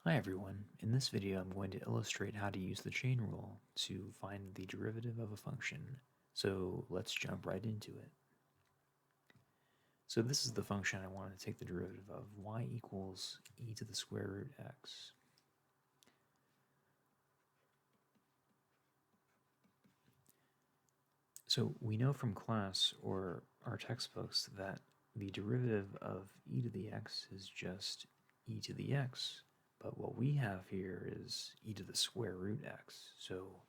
Hi everyone, in this video I'm going to illustrate how to use the chain rule to find the derivative of a function, so let's jump right into it. So this is the function I want to take the derivative of, y equals e to the square root x. So we know from class or our textbooks that the derivative of e to the x is just e to the x, but what we have here is e to the square root x, so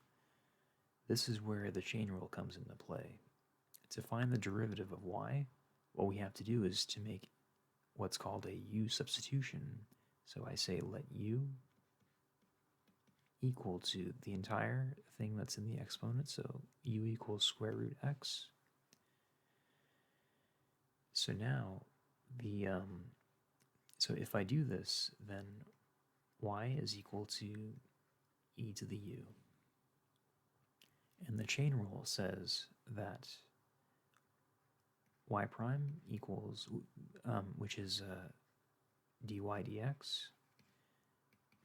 this is where the chain rule comes into play. To find the derivative of y, what we have to do is to make what's called a u substitution. So I say let u equal to the entire thing that's in the exponent, so u equals square root x. So now so if I do this, then y is equal to e to the u. And the chain rule says that y prime equals, which is dy dx.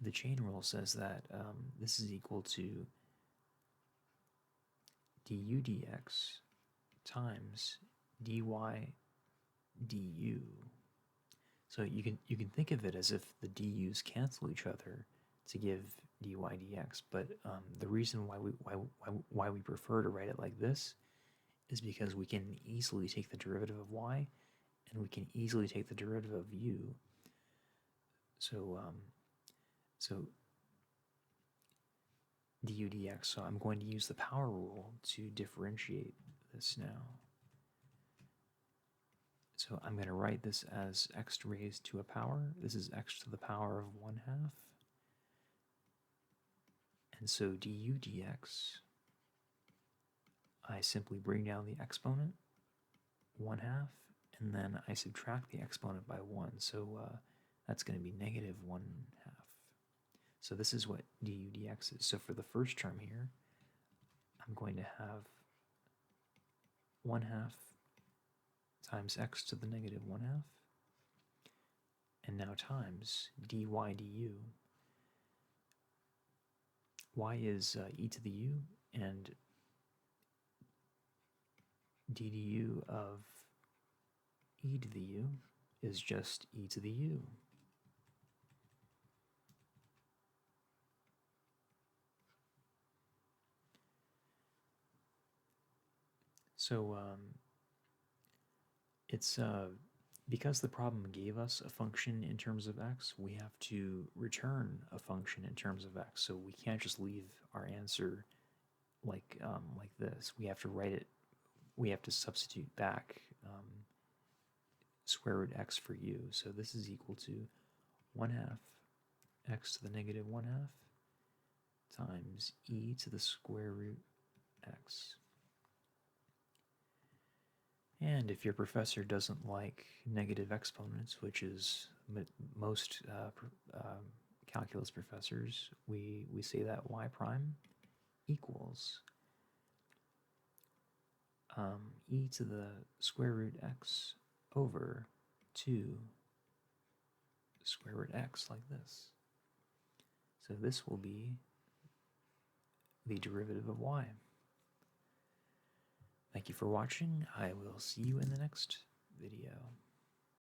The chain rule says that this is equal to du dx times dy du. So you can think of it as if the du's cancel each other to give dy dx, but the reason why we prefer to write it like this is because we can easily take the derivative of y, and we can easily take the derivative of u. So du dx, so I'm going to use the power rule to differentiate this now. So I'm going to write this as x raised to a power. This is x to the power of 1/2. And so du dx, I simply bring down the exponent 1/2, and then I subtract the exponent by 1. So that's going to be negative 1/2. So this is what du dx is. So for the first term here, I'm going to have 1/2 times x to the negative 1/2, and now times dy du. Y is e to the u, and ddu of e to the u is just e to the u. So it's because the problem gave us a function in terms of x, we have to return a function in terms of x. So we can't just leave our answer like this. We have to write it. We have to substitute back square root x for u. So this is equal to 1/2 x to the negative 1/2 times e to the square root x. And if your professor doesn't like negative exponents, which is most calculus professors, we say that y prime equals e to the square root x over 2 square root x, like this. So this will be the derivative of y. Thank you for watching. I will see you in the next video.